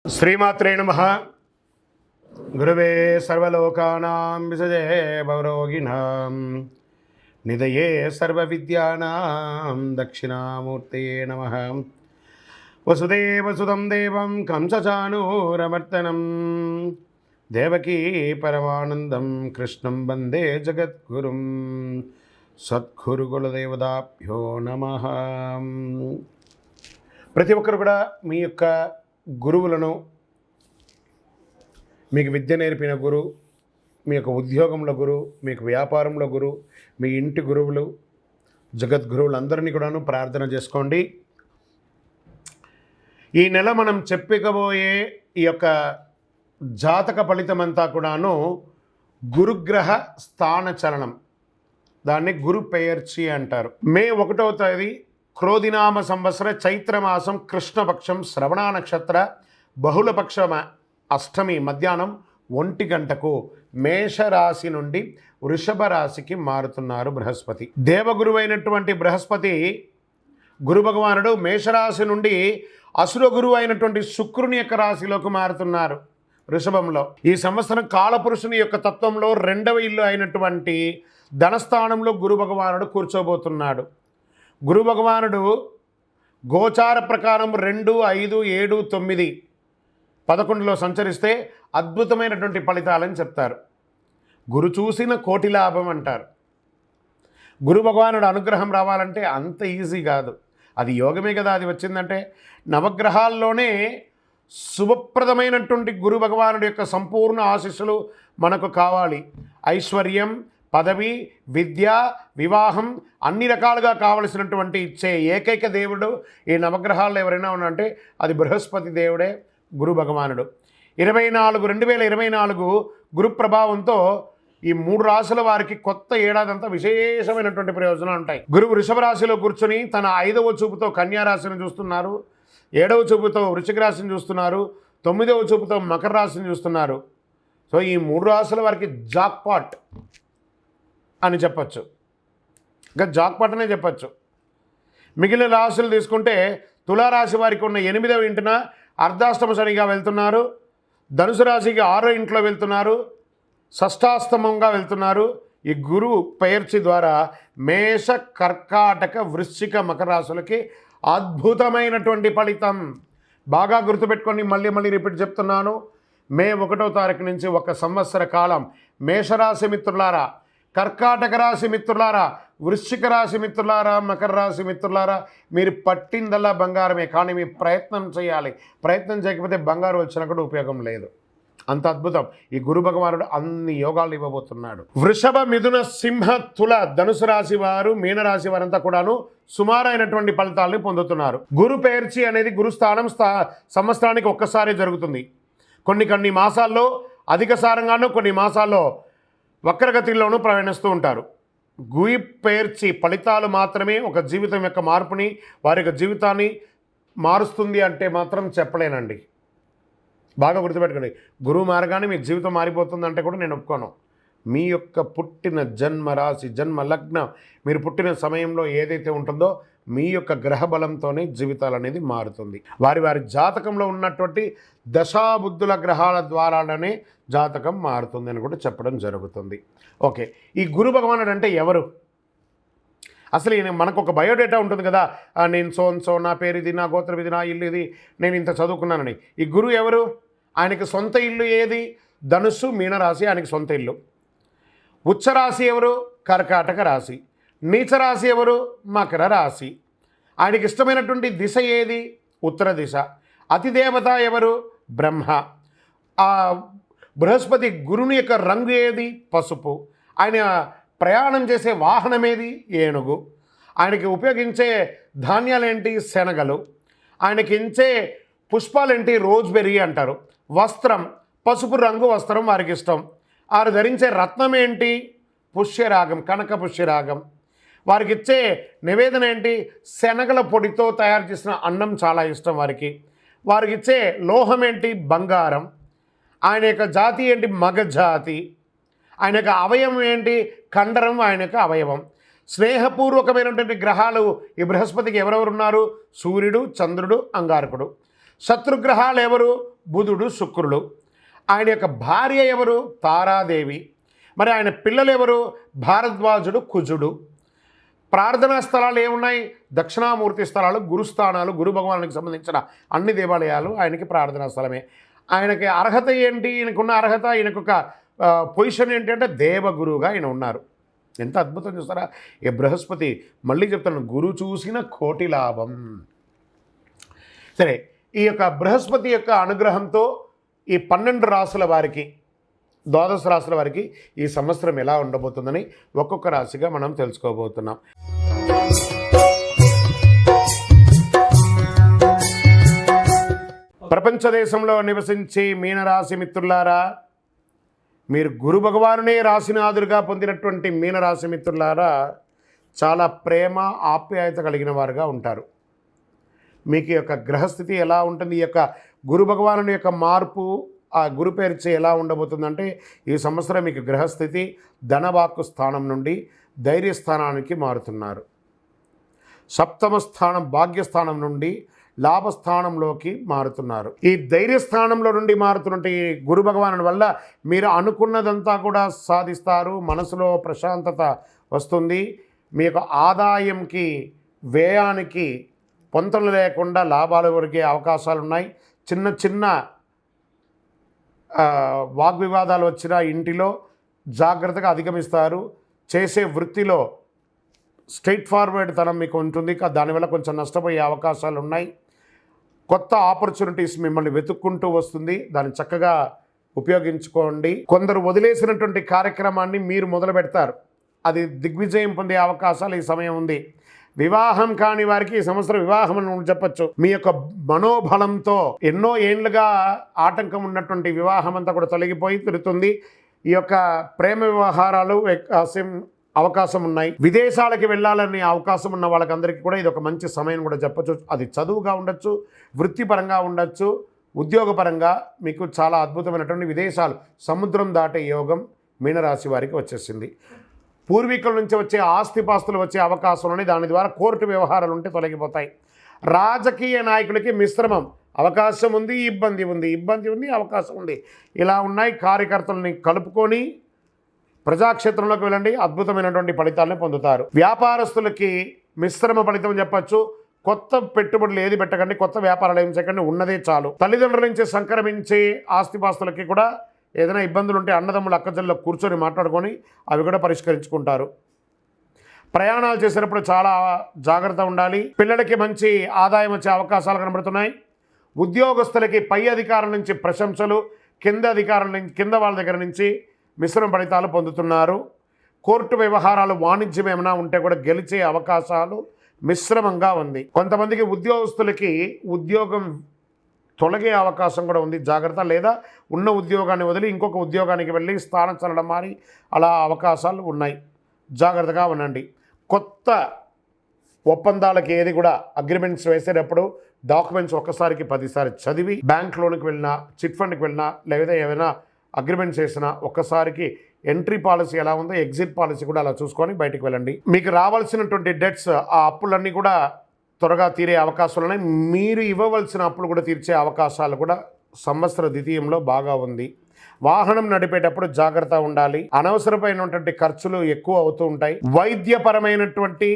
శ్రీమాత్రే నమః. గురవే సర్వలోకానాం విసజే భవరోగిణాం నిధయే సర్వవిద్యానాం దక్షిణామూర్తయే నమః. వసుదేవసుతం దేవం కంసచానూరమర్దనం దేవకీ పరమానందం కృష్ణం వందే జగద్గురుం. సద్గురుకులదేవతాభ్యో నమః. ప్రతి ఒక్కరు కూడా మీ యొక్క గురువులను, మీకు విద్య నేర్పిన గురు, మీ యొక్క ఉద్యోగంలో గురు, మీకు వ్యాపారంలో గురు, మీ ఇంటి గురువులు, జగద్గురువులందరినీ కూడాను ప్రార్థన చేసుకోండి. ఈ నెల మనం చెప్పుకోబోయే ఈ యొక్క జాతక ఫలితమంతా కూడాను గురుగ్రహ స్థాన చలనం, దాన్ని గురు పెయర్చి అంటారు. మే 1వ తేదీ క్రోధినామ సంవత్సర చైత్రమాసం కృష్ణపక్షం శ్రవణ నక్షత్ర బహుళపక్ష అష్టమి మధ్యాహ్నం 1 గంటకు మేషరాశి నుండి వృషభ రాశికి మారుతున్నారు బృహస్పతి. దేవగురువైనటువంటి బృహస్పతి గురు భగవానుడు మేషరాశి నుండి అసుర గురువు అయినటువంటి శుక్రుని యొక్క రాశిలోకి మారుతున్నారు వృషభంలో. ఈ సంవత్సరం కాలపురుషుని యొక్క తత్వంలో 2వ ఇల్లు అయినటువంటి ధనస్థానంలో గురు భగవానుడు కూర్చోబోతున్నాడు. గురు భగవానుడు గోచార ప్రకారం 2, 5, 7, 9, 11లో సంచరిస్తే అద్భుతమైనటువంటి ఫలితాలని చెప్తారు. గురు చూసిన కోటి లాభం అంటారు. గురు భగవానుడు అనుగ్రహం రావాలంటే అంత ఈజీ కాదు, అది యోగమే కదా. అది వచ్చిందంటే నవగ్రహాల్లోనే శుభప్రదమైనటువంటి గురు భగవానుడి యొక్క సంపూర్ణ ఆశీస్సులు మనకు కావాలి. ఐశ్వర్యం, పదవి, విద్య, వివాహం అన్ని రకాలుగా కావలసినటువంటి ఇచ్చే ఏకైక దేవుడు ఈ నవగ్రహాల్లో ఎవరైనా ఉన్నారంటే అది బృహస్పతి దేవుడే, గురు భగవానుడు. 2024 గురు ప్రభావంతో ఈ 3 రాశుల వారికి కొత్త ఏడాదంతా విశేషమైనటువంటి ప్రయోజనాలు ఉంటాయి. గురువు వృషభ రాశిలో కూర్చొని తన 5వ చూపుతో కన్యా రాశిని చూస్తున్నారు, 7వ చూపుతో వృశ్చిక రాశిని చూస్తున్నారు, 9వ చూపుతో మకర రాశిని చూస్తున్నారు. సో ఈ 3 రాశుల వారికి జాక్పాట్ అని చెప్పచ్చు, ఇంకా జాక్పాట్ అనే చెప్పచ్చు. మిగిలిన రాశులు తీసుకుంటే తులారాశి వారికి ఉన్న 8వ ఇంటిన అర్ధాష్టమ శనిగా వెళ్తున్నారు, ధనుసు రాశికి 6వ ఇంట్లో వెళ్తున్నారు, షష్టాష్టమంగా వెళ్తున్నారు. ఈ గురువు పెయర్చి ద్వారా మేష, కర్కాటక, వృశ్చిక, మకర రాశులకి అద్భుతమైనటువంటి ఫలితం. బాగా గుర్తుపెట్టుకొని మళ్ళీ రిపీట్ చెప్తున్నాను. మే 1వ తారీఖు నుంచి 1 సంవత్సర కాలం మేషరాశి మిత్రులారా, కర్కాటక రాశి మిత్రులారా, వృశ్చిక రాశి మిత్రులారా, మకర రాశి మిత్రులారా, మీరు పట్టిందల్లా బంగారమే. కానీ మీ ప్రయత్నం చేయాలి. ప్రయత్నం చేయకపోతే బంగారు వచ్చినా కూడా ఉపయోగం లేదు. అంత అద్భుతం. ఈ గురు భగవానుడు అన్ని యోగాలు ఇవ్వబోతున్నాడు. వృషభ, మిథున, సింహ, తుల, ధనుసు రాశి వారు, మీనరాశి వారంతా కూడాను సుమారైనటువంటి ఫలితాలని పొందుతున్నారు. గురు పెయర్చి అనేది గురుస్థానం సంవత్సరానికి ఒక్కసారి జరుగుతుంది. కొన్ని మాసాల్లో అధిక సారంగానూ, కొన్ని మాసాల్లో వక్రగతిలోనూ ప్రయాణిస్తూ ఉంటారు. గురు పెయర్చి ఫలితాలు మాత్రమే ఒక జీవితం యొక్క మార్పుని, వారి యొక్క జీవితాన్ని మారుస్తుంది అంటే మాత్రం చెప్పలేనండి. బాగా గుర్తుపెట్టుకోండి. గురువు మారగానే మీ జీవితం మారిపోతుందంటే కూడా నేను ఒప్పుకోను. మీ యొక్క పుట్టిన జన్మ రాశి, జన్మ లగ్నం, మీరు పుట్టిన సమయంలో ఏదైతే ఉంటుందో మీ యొక్క గ్రహ బలంతోనే జీవితాలు అనేది మారుతుంది. వారి జాతకంలో ఉన్నటువంటి దశాబుద్ధుల గ్రహాల ద్వారానే జాతకం మారుతుంది అని కూడా చెప్పడం జరుగుతుంది. ఓకే, ఈ గురు భగవానుడు అంటే ఎవరు? అసలు మనకు ఒక బయోడేటా ఉంటుంది కదా, నేను సో నా పేరు ఇది, నా గోత్రం ఇది, నా ఇల్లు ఇది, నేను ఇంత చదువుకున్నానని. ఈ గురువు ఎవరు? ఆయనకి సొంత ఇల్లు ఏది? ధనుస్సు, మీనరాశి ఆయనకి సొంత ఇల్లు. ఉచ్చరాశి ఎవరు? కర్కాటక రాశి. నీచరాశి ఎవరు? మకర రాశి. ఆయనకి ఇష్టమైనటువంటి దిశ ఏది? ఉత్తర దిశ. అతిదేవత ఎవరు? బ్రహ్మ. ఆ బృహస్పతి గురుని యొక్క రంగు ఏది? పసుపు. ఆయన ప్రయాణం చేసే వాహనం ఏది? ఏనుగు. ఆయనకి ఉపయోగించే ధాన్యాలేంటి? శనగలు. ఆయనకి ఇచ్చే పుష్పాలేంటి? రోజ్బెర్రీ అంటారు. వస్త్రం పసుపు రంగు వస్త్రం వారికి ఇష్టం. వారు ధరించే రత్నం ఏంటి? పుష్యరాగం, కనక పుష్యరాగం. వారికి ఇచ్చే నివేదన ఏంటి? శనగల పొడితో తయారు చేసిన అన్నం చాలా ఇష్టం వారికి. వారికి ఇచ్చే లోహం ఏంటి? బంగారం. ఆయన యొక్క జాతి ఏంటి? మగ జాతి. ఆయన యొక్క అవయవం ఏంటి? కండరం ఆయన యొక్క అవయవం. స్నేహపూర్వకమైనటువంటి గ్రహాలు ఈ బృహస్పతికి ఎవరెవరు ఉన్నారు? సూర్యుడు, చంద్రుడు, అంగారకుడు. శత్రుగ్రహాలు ఎవరు? బుధుడు, శుక్రుడు. ఆయన యొక్క భార్య ఎవరు? తారాదేవి. మరి ఆయన పిల్లలు ఎవరు? భారద్వాజుడు, కుజుడు. ప్రార్థనా స్థలాలు ఏమున్నాయి? దక్షిణామూర్తి స్థలాలు, గురుస్థానాలు, గురు భగవానునికి సంబంధించిన అన్ని దేవాలయాలు ఆయనకి ప్రార్థనా స్థలమే. ఆయనకి అర్హత ఏంటి? ఈయనకున్న అర్హత, ఈయనకొక పొజిషన్ ఏంటంటే దేవగురువుగా ఆయన ఉన్నారు. ఎంత అద్భుతం చూస్తారా? ఏ బృహస్పతి, మళ్ళీ చెప్తాను, గురు చూసిన కోటి లాభం. సరే, ఈ యొక్క బృహస్పతి యొక్క అనుగ్రహంతో ఈ 12 రాసుల వారికి, ద్వాదశ రాశుల వారికి ఈ సంవత్సరం ఎలా ఉండబోతుందని ఒక్కొక్క రాశిగా మనం తెలుసుకోబోతున్నాం. ప్రపంచ దేశంలో నివసించి మీనరాశి మిత్రులారా, మీరు గురు భగవానునే రాశినాథుడిగా పొందినటువంటి మీనరాశి మిత్రులారా చాలా ప్రేమ, ఆప్యాయత కలిగిన వారుగా ఉంటారు. మీకు యొక్క గ్రహస్థితి ఎలా ఉంటుంది? ఈ యొక్క గురు భగవానుని యొక్క మార్పు, ఆ గురు పేర్చి ఎలా ఉండబోతుందంటే, ఈ సంవత్సరం మీకు గ్రహస్థితి ధనవాక్కు స్థానం నుండి ధైర్యస్థానానికి మారుతున్నారు. సప్తమ స్థానం భాగ్యస్థానం నుండి లాభస్థానంలోకి మారుతున్నారు. ఈ ధైర్యస్థానంలో నుండి మారుతున్నట్టు ఈ గురు భగవాను వల్ల మీరు అనుకున్నదంతా కూడా సాధిస్తారు. మనసులో ప్రశాంతత వస్తుంది. మీ యొక్క ఆదాయంకి వ్యయానికి పొంతలు లేకుండా లాభాలు ఒరిగే అవకాశాలు ఉన్నాయి. చిన్న చిన్న వాగ్వివాదాలు వచ్చిన ఇంటిలో జాగ్రత్తగా అధిగమిస్తారు. చేసే వృత్తిలో స్ట్రైట్ ఫార్వర్డ్ తనం మీకు ఉంటుంది. దానివల్ల కొంచెం నష్టపోయే అవకాశాలు ఉన్నాయి. కొత్త ఆపర్చునిటీస్ మిమ్మల్ని వెతుక్కుంటూ వస్తుంది. దాన్ని చక్కగా ఉపయోగించుకోండి. కొందరు వదిలేసినటువంటి కార్యక్రమాన్ని మీరు మొదలు పెడతారు. అది దిగ్విజయం పొందే అవకాశాలు ఈ సమయం ఉంది. వివాహం కాని వారికి ఈ సంవత్సరం వివాహం అని చెప్పచ్చు. మీ యొక్క మనోబలంతో ఎన్నో ఏండ్లుగా ఆటంకం ఉన్నటువంటి వివాహం అంతా కూడా తొలగిపోయి తిరుగుతుంది. ఈ యొక్క ప్రేమ వ్యవహారాలు అవకాశం ఉన్నాయి. విదేశాలకి వెళ్ళాలనే అవకాశం ఉన్న వాళ్ళకందరికీ కూడా ఇది ఒక మంచి సమయం కూడా చెప్పచ్చు. అది చదువుగా ఉండొచ్చు, వృత్తిపరంగా ఉండొచ్చు, ఉద్యోగపరంగా మీకు చాలా అద్భుతమైనటువంటి విదేశాలు, సముద్రం దాటే యోగం మీనరాశి వారికి వచ్చేసింది. పూర్వీకుల నుంచి వచ్చే ఆస్తిపాస్తులు వచ్చే అవకాశం ఉన్నాయి. దాని ద్వారా కోర్టు వ్యవహారాలు ఉంటే తొలగిపోతాయి. రాజకీయ నాయకులకి మిశ్రమం అవకాశం ఉంది, ఇబ్బంది ఉంది, అవకాశం ఉంది. ఇలా ఉన్నాయి. కార్యకర్తలని కలుపుకొని ప్రజాక్షేత్రంలోకి వెళ్ళండి, అద్భుతమైనటువంటి ఫలితాలను పొందుతారు. వ్యాపారస్తులకి మిశ్రమ ఫలితం చెప్పచ్చు. కొత్త పెట్టుబడులు ఏది పెట్టకండి, కొత్త వ్యాపారాలు ఏం చేయకండి, ఉన్నదే చాలు. తల్లిదండ్రుల నుంచి సంక్రమించే ఆస్తిపాస్తులకి కూడా ఏదైనా ఇబ్బందులు ఉంటే అన్నదమ్ములు అక్కజల్లో కూర్చొని మాట్లాడుకొని అవి కూడా పరిష్కరించుకుంటారు. ప్రయాణాలు చేసేటప్పుడు చాలా జాగ్రత్త ఉండాలి. పిల్లలకి మంచి ఆదాయం వచ్చే అవకాశాలు కనబడుతున్నాయి. ఉద్యోగస్తులకి పై అధికారుల నుంచి ప్రశంసలు, కింద వాళ్ళ దగ్గర నుంచి మిశ్రమ ఫలితాలు పొందుతున్నారు. కోర్టు వ్యవహారాలు, వాణిజ్యం ఏమైనా ఉంటే కూడా గెలిచే అవకాశాలు మిశ్రమంగా ఉంది. కొంతమందికి ఉద్యోగస్తులకి ఉద్యోగం తొలగే అవకాశం కూడా ఉంది. జాగ్రత్త. లేదా ఉన్న ఉద్యోగాన్ని వదిలి ఇంకొక ఉద్యోగానికి వెళ్ళి స్థానచలనం మారి అలా అవకాశాలు ఉన్నాయి. జాగ్రత్తగా ఉండండి. కొత్త ఒప్పందాలకి ఏది కూడా అగ్రిమెంట్స్ వేసేటప్పుడు డాక్యుమెంట్స్ ఒక్కసారికి 10 సార్లు చదివి, బ్యాంక్ లోన్కి వెళ్ళినా, చిట్ ఫండ్కి వెళ్ళినా, లేదా ఏమైనా అగ్రిమెంట్స్ చేసినా ఒక్కసారికి ఎంట్రీ పాలసీ ఎలా ఉందో ఎగ్జిట్ పాలసీ కూడా అలా చూసుకొని బయటికి వెళ్ళండి. మీకు రావాల్సినటువంటి డెట్స్, ఆ అప్పులన్నీ కూడా త్వరగా తీరే అవకాశాలు ఉన్నాయి. మీరు ఇవ్వవలసిన అప్పులు కూడా తీర్చే అవకాశాలు కూడా సంవత్సర ద్వితీయంలో బాగా ఉంది. వాహనం నడిపేటప్పుడు జాగ్రత్త ఉండాలి. అనవసరమైనటువంటి ఖర్చులు ఎక్కువ అవుతూ ఉంటాయి. వైద్యపరమైనటువంటి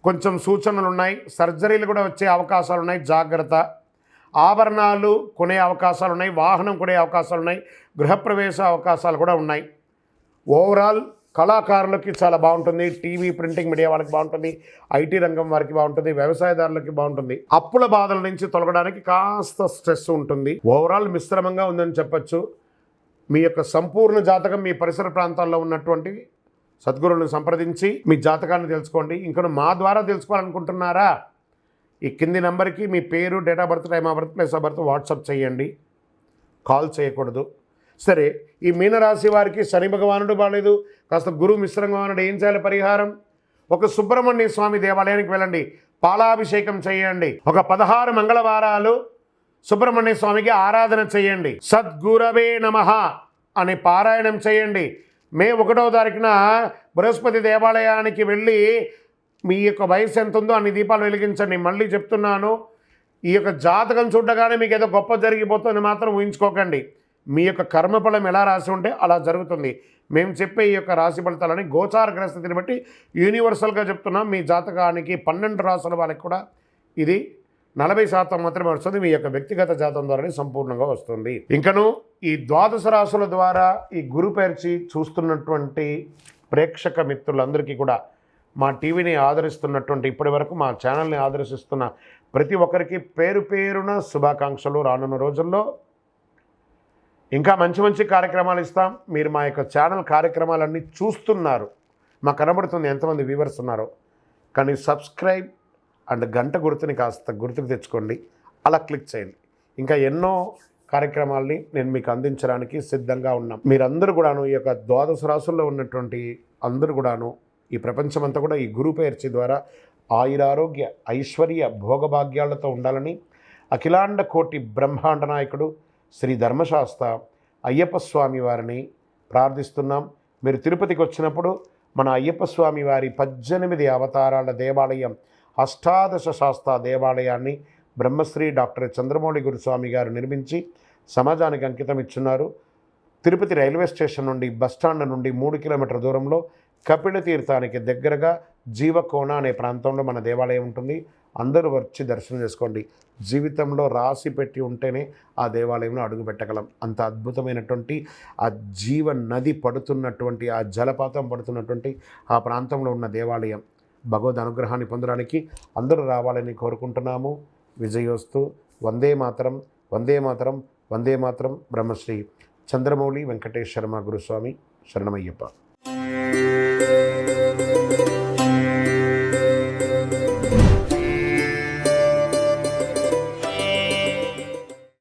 కొంచెం సూచనలు ఉన్నాయి. సర్జరీలు కూడా వచ్చే అవకాశాలు ఉన్నాయి. జాగ్రత్త. ఆభరణాలు కొనే అవకాశాలు ఉన్నాయి. వాహనం కొనే అవకాశాలు ఉన్నాయి. గృహప్రవేశ అవకాశాలు కూడా ఉన్నాయి. ఓవరాల్ కళాకారులకి చాలా బాగుంటుంది. టీవీ, ప్రింటింగ్ మీడియా వాళ్ళకి బాగుంటుంది. ఐటీ రంగం వారికి బాగుంటుంది. వ్యవసాయదారులకి బాగుంటుంది. అప్పుల బాధల నుంచి తొలగడానికి కాస్త స్ట్రెస్ ఉంటుంది. ఓవరాల్ మిశ్రమంగా ఉందని చెప్పచ్చు. మీ యొక్క సంపూర్ణ జాతకం మీ పరిసర ప్రాంతాల్లో ఉన్నటువంటి సద్గురువులను సంప్రదించి మీ జాతకాన్ని తెలుసుకోండి. ఇంకా మా ద్వారా తెలుసుకోవాలనుకుంటున్నారా? ఈ కింది నెంబర్కి మీ పేరు, date of birth, time of birth, place of birth WhatsApp చేయండి. కాల్ చేయకూడదు. సరే, ఈ మీనరాశి వారికి శని భగవానుడు బాగాలేదు, కాస్త గురువు మిశ్రంగా ఉన్నాడు. ఏం చేయాలి పరిహారం? ఒక సుబ్రహ్మణ్య స్వామి దేవాలయానికి వెళ్ళండి, పాలాభిషేకం చేయండి. ఒక 16 మంగళవారాలు సుబ్రహ్మణ్య స్వామికి ఆరాధన చేయండి. సద్గురవే నమః అని పారాయణం చేయండి. మే 1వ తారీఖున బృహస్పతి దేవాలయానికి వెళ్ళి మీ యొక్క వయసు ఎంత ఉందో అన్ని దీపాలు వెలిగించండి. మళ్ళీ చెప్తున్నాను, ఈ యొక్క జాతకం చూడగానే మీకు ఏదో గొప్ప జరిగిపోతుంది మాత్రం ఊహించుకోకండి. మీ యొక్క కర్మఫలం ఎలా రాసి ఉంటే అలా జరుగుతుంది. మేము చెప్పే ఈ యొక్క రాశి ఫలితాలని గోచార గ్రహస్థితిని బట్టి యూనివర్సల్గా చెప్తున్నాం. మీ జాతకానికి 12 రాసుల వాళ్ళకి కూడా ఇది 40% మాత్రమే వస్తుంది. మీ యొక్క వ్యక్తిగత జాతకం ద్వారానే సంపూర్ణంగా వస్తుంది. ఇంకను ఈ ద్వాదశ రాశుల ద్వారా ఈ గురు పేర్చి చూస్తున్నటువంటి ప్రేక్షక మిత్రులందరికీ కూడా మా టీవీని ఆదరిస్తున్నటువంటి ఇప్పటి వరకు మా ఛానల్ని ఆదర్శిస్తున్న ప్రతి ఒక్కరికి పేరు పేరున శుభాకాంక్షలు. రానున్న రోజుల్లో ఇంకా మంచి మంచి కార్యక్రమాలు ఇస్తాం. మీరు మా యొక్క ఛానల్ కార్యక్రమాలన్నీ చూస్తున్నారు, మాకు కనబడుతుంది ఎంతమంది వ్యూవర్స్ ఉన్నారో. కానీ సబ్స్క్రైబ్ అండ్ గంట గుర్తుని కాస్త గుర్తుకు తెచ్చుకోండి, అలా క్లిక్ చేయండి. ఇంకా ఎన్నో కార్యక్రమాలని నేను మీకు అందించడానికి సిద్ధంగా ఉన్నాం. మీరందరూ కూడాను ఈ యొక్క ద్వాదశ రాశుల్లో ఉన్నటువంటి అందరూ కూడాను ఈ ప్రపంచమంతా కూడా ఈ గురు పేర్చి ద్వారా ఆయురారోగ్య ఐశ్వర్య భోగభాగ్యాలతో ఉండాలని అఖిలాండ కోటి బ్రహ్మాండ నాయకుడు శ్రీ ధర్మశాస్త్ర అయ్యప్ప స్వామి వారిని ప్రార్థిస్తున్నాం. మీరు తిరుపతికి వచ్చినప్పుడు మన అయ్యప్ప స్వామి వారి 18 అవతారాల దేవాలయం అష్టాదశ శాస్త్ర దేవాలయాన్ని బ్రహ్మశ్రీ డాక్టర్ చంద్రమౌళి గురుస్వామి గారు నిర్మించి సమాజానికి అంకితం ఇచ్చున్నారు. తిరుపతి రైల్వే స్టేషన్ నుండి బస్టాండ్ నుండి 3 కిలోమీటర్ల దూరంలో కపిల తీర్థానికి దగ్గరగా జీవకోన అనే ప్రాంతంలో మన దేవాలయం ఉంటుంది. అందరూ వచ్చి దర్శనం చేసుకోండి. జీవితంలో రాసి పెట్టి ఉంటేనే ఆ దేవాలయంలో అడుగు పెట్టగలం. అంత అద్భుతమైనటువంటి ఆ జీవ నది పడుతున్నటువంటి ఆ జలపాతం పడుతున్నటువంటి ఆ ప్రాంతంలో ఉన్న దేవాలయం. భగవద్ అనుగ్రహాన్ని పొందడానికి అందరూ రావాలని కోరుకుంటున్నాము. విజయోస్తు. వందే మాతరం, వందే మాతరం, వందే మాతరం. బ్రహ్మశ్రీ చంద్రమౌళి వెంకటేశ్వర గురుస్వామి శరణమయ్యప్ప.